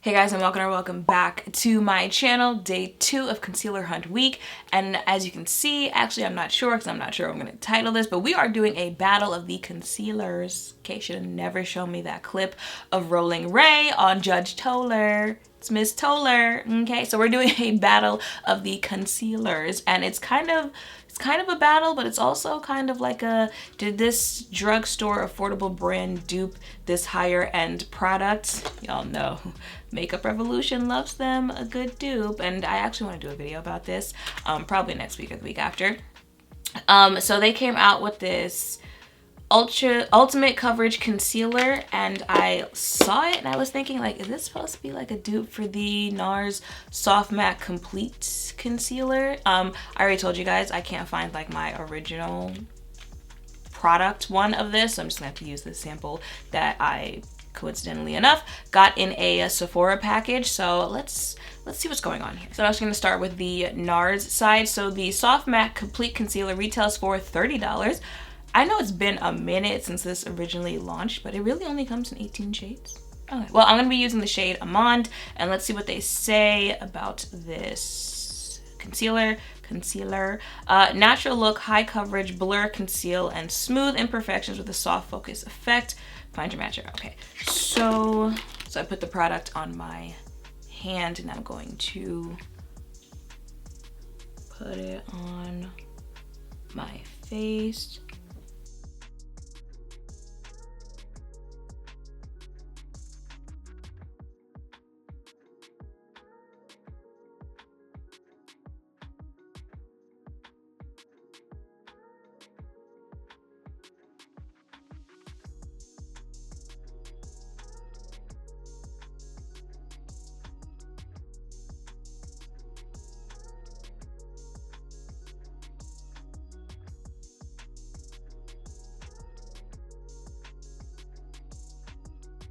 Hey guys, and welcome back to my channel. Day 2 of Concealer Hunt Week. And as you can see, actually I'm not sure because I'm not sure I'm going to title this, but we are doing a battle of the concealers. Okay, should have never shown me that clip of Rolling Ray on Judge Toller. It's Miss Toller. Okay, so we're doing a battle of the concealers, and it's kind of a battle, but it's also kind of like a, did this drugstore affordable brand dupe this higher end product? Y'all know Makeup Revolution loves them a good dupe, and I actually want to do a video about this probably next week or the week after. So they came out with this ultimate coverage concealer, and I saw it and I was thinking, like, is this supposed to be like a dupe for the Nars Soft Matte Complete Concealer? I already told you guys I can't find like my original product one of this, so I'm just gonna have to use this sample that I coincidentally enough got in a Sephora package. So let's see what's going on here. So I'm just gonna start with the Nars side. So the Soft Matte Complete Concealer retails for $30. I know it's been a minute since this originally launched, but it really only comes in 18 shades. Okay, well, I'm gonna be using the shade Amande, and let's see what they say about this concealer. Natural look, high coverage, blur, conceal, and smooth imperfections with a soft focus effect. Find your matcher. Okay, so I put the product on my hand, and I'm going to put it on my face.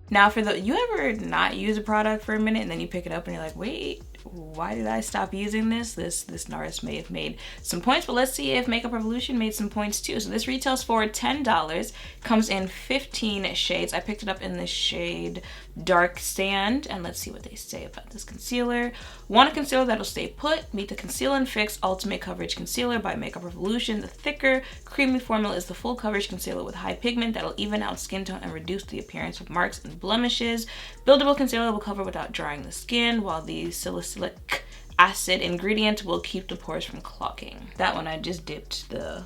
Now for the, you ever not use a product for a minute and then you pick it up and you're like, wait, why did I stop using this? This Nars may have made some points, but let's see if Makeup Revolution made some points too. So this retails for $10, comes in 15 shades. I picked it up in the shade Dark Sand, and let's see what they say about this concealer. Want a concealer that'll stay put? Meet the Conceal and Fix Ultimate Coverage Concealer by Makeup Revolution. The thicker, creamy formula is the full coverage concealer with high pigment that'll even out skin tone and reduce the appearance of marks and blemishes. Buildable concealer will cover without drying the skin, while the salicylic acid ingredient will keep the pores from clogging. That one I just dipped the...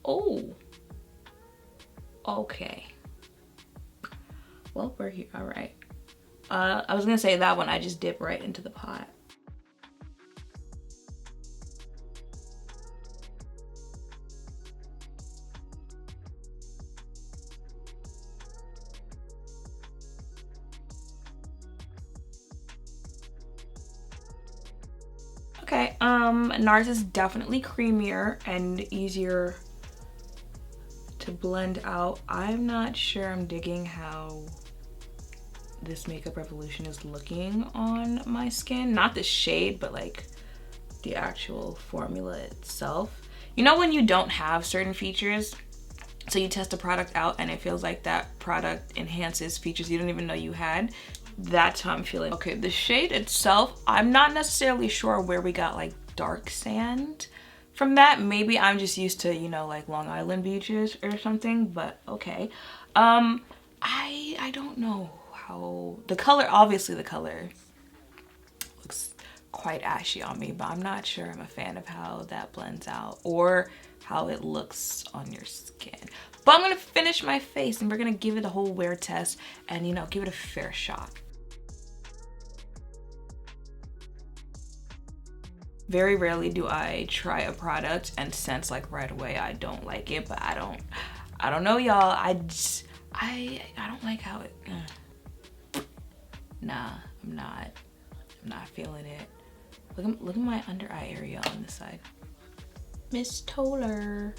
Oh. Okay. Well, we're here. All right. I was gonna say that one I just dip right into the pot. Okay, Nars is definitely creamier and easier to blend out. I'm not sure I'm digging how this Makeup Revolution is looking on my skin. Not the shade, but like the actual formula itself. You know when you don't have certain features, so you test a product out and it feels like that product enhances features you didn't even know you had? That's how I'm feeling. Okay, the shade itself, I'm not necessarily sure where we got like Dark Sand from that. Maybe I'm just used to, you know, like Long Island beaches or something, but okay. I don't know how the color, obviously the color looks quite ashy on me, but I'm not sure I'm a fan of how that blends out or how it looks on your skin. But I'm gonna finish my face and we're gonna give it a whole wear test and, you know, give it a fair shot. Very rarely do I try a product and sense like right away I don't like it, but I don't know, y'all. I don't like how it, nah, I'm not feeling it. Look at my under eye area on this side. Miss Toller.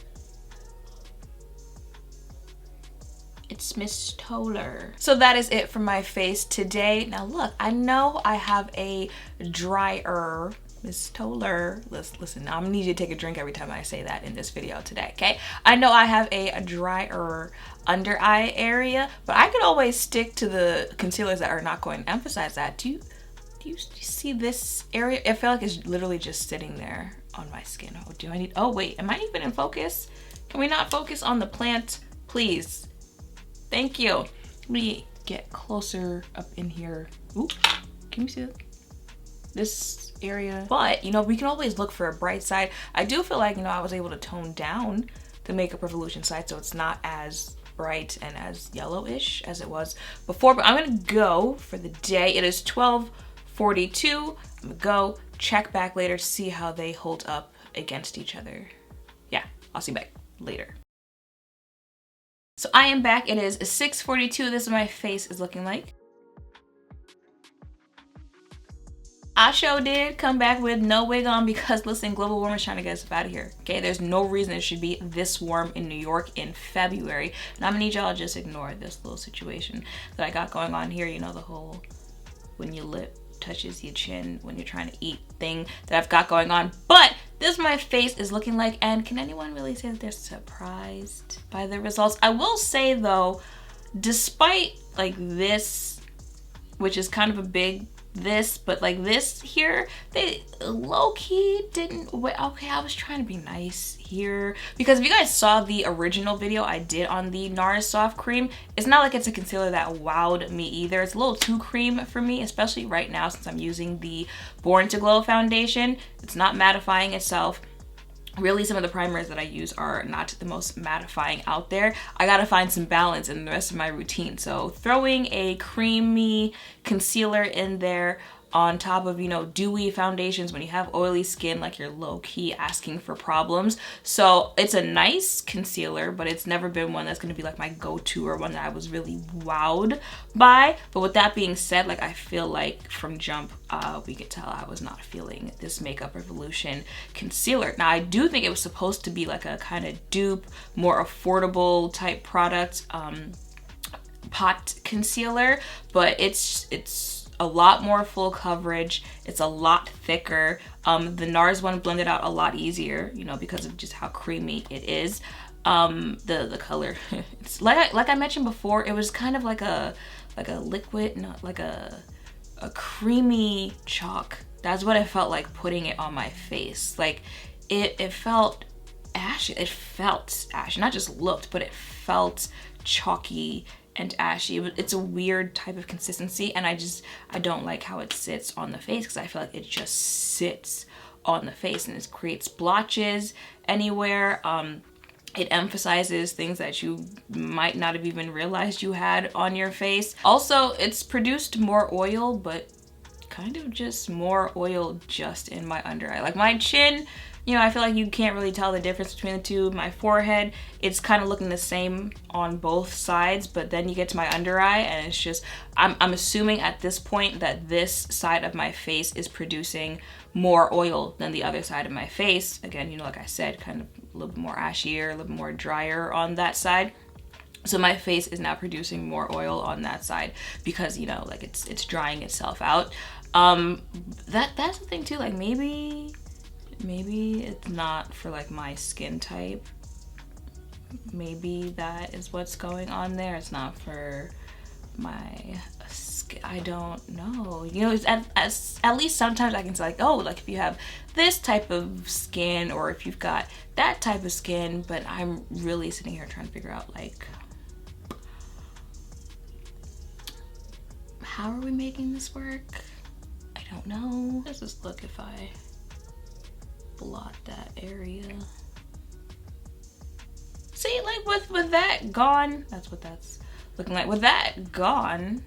It's Miss Toller. So that is it for my face today. Now look, I know I have a drier Miss Toller. Listen, I'm gonna need you to take a drink every time I say that in this video today, okay? I know I have a drier under eye area, but I could always stick to the concealers that are not going to emphasize that. Do you see this area? I feel like it's literally just sitting there on my skin. Oh, do I need, oh wait, am I even in focus? Can we not focus on the plant, please? Thank you. Let me get closer up in here. Ooh, can you see that? This area? But, you know, we can always look for a bright side. I do feel like, you know, I was able to tone down the Makeup Revolution side so it's not as bright and as yellowish as it was before. But I'm gonna go for the day. It is 12:42. I'm gonna go check back later to see how they hold up against each other. Yeah, I'll see you back later. So I am back. It is 6:42. This is what my face is looking like. I sure did come back with no wig on because, listen, global warming is trying to get us out of here, okay? There's no reason it should be this warm in New York in February. And I'm gonna need y'all to just ignore this little situation that I got going on here. You know, the whole when your lip touches your chin when you're trying to eat thing that I've got going on. But this is what my face is looking like, and can anyone really say that they're surprised by the results? I will say though, despite like this, which is kind of a big this, but like this here, they low-key didn't, okay, I was trying to be nice here because if you guys saw the original video I did on the Nars soft cream, it's not like it's a concealer that wowed me either. It's a little too cream for me, especially right now since I'm using the Born to Glow foundation. It's not mattifying itself. Really, some of the primers that I use are not the most mattifying out there. I gotta find some balance in the rest of my routine. So throwing a creamy concealer in there on top of, you know, dewy foundations when you have oily skin, like you're low-key asking for problems. So it's a nice concealer, but it's never been one that's gonna be like my go-to or one that I was really wowed by. But with that being said, like I feel like from jump, we could tell I was not feeling this Makeup Revolution concealer. Now I do think it was supposed to be like a kind of dupe, more affordable type product, pot concealer, but it's a lot more full coverage. It's a lot thicker. The NARS one blended out a lot easier, you know, because of just how creamy it is. The color, it's like I mentioned before, it was kind of like a liquid, not like a creamy chalk. That's what it felt like putting it on my face. Like it felt ashy. It felt ashy, not just looked, but it felt chalky and ashy. It's a weird type of consistency, and I don't like how it sits on the face because I feel like it just sits on the face and it creates blotches anywhere. It emphasizes things that you might not have even realized you had on your face. Also, it's produced more oil, but kind of just more oil just in my under eye. Like my chin, you know, I feel like you can't really tell the difference between the two. My forehead, it's kind of looking the same on both sides, but then you get to my under eye and it's just, I'm assuming at this point that this side of my face is producing more oil than the other side of my face. Again, you know, like I said, kind of a little bit more ashier, a little bit more drier on that side. So my face is now producing more oil on that side because, you know, like it's drying itself out. That's the thing too, like maybe it's not for like my skin type. Maybe that is what's going on there. It's not for my skin. I don't know. You know, at least sometimes I can say like, oh, like if you have this type of skin or if you've got that type of skin, but I'm really sitting here trying to figure out like, how are we making this work? I don't know. Let's just look if I blot that area. See, like with that gone, that's what that's looking like. With that gone,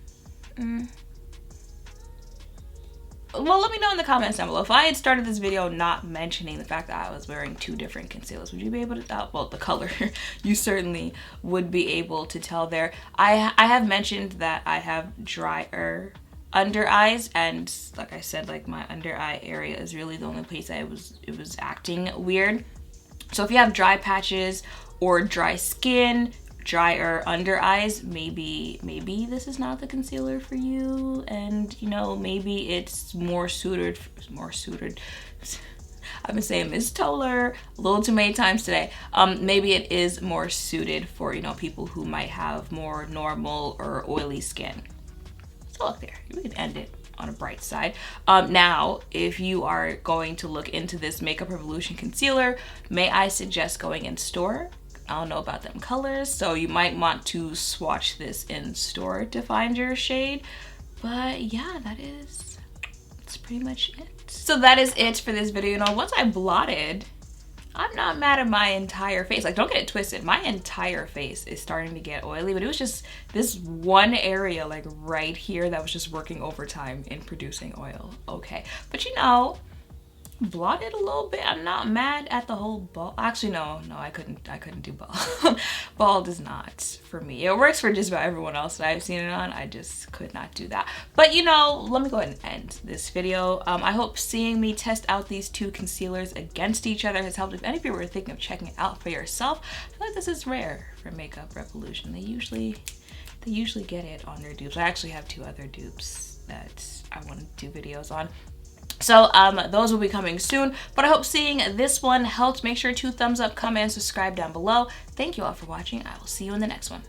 well, let me know in the comments down below. If I had started this video not mentioning the fact that I was wearing two different concealers, would you be able to, well, the color, you certainly would be able to tell there. I have mentioned that I have drier under eyes, and like I said, like my under eye area is really the only place that it was acting weird. So if you have dry patches or dry skin, drier under eyes, maybe this is not the concealer for you, and you know, maybe it's more suited. I've been saying Miss Toller a little too many times today. Maybe it is more suited for, you know, people who might have more normal or oily skin. So look there, we can end it on a bright side. Now, if you are going to look into this Makeup Revolution concealer, may I suggest going in store? I don't know about them colors, so you might want to swatch this in store to find your shade. But yeah, that's pretty much it. So that is it for this video. You know, once I blotted, I'm not mad at my entire face. Like, don't get it twisted. My entire face is starting to get oily, but it was just this one area, like right here, that was just working overtime in producing oil. Okay, but you know, blotted a little bit. I'm not mad at the whole bald. Actually, no, I couldn't do bald. Bald is not for me. It works for just about everyone else that I've seen it on. I just could not do that. But you know, let me go ahead and end this video. I hope seeing me test out these two concealers against each other has helped. If any of you were thinking of checking it out for yourself, I feel like this is rare for Makeup Revolution. They usually get it on their dupes. I actually have two other dupes that I want to do videos on. So those will be coming soon, but I hope seeing this one helped. Make sure to thumbs up, comment, and subscribe down below. Thank you all for watching. I will see you in the next one.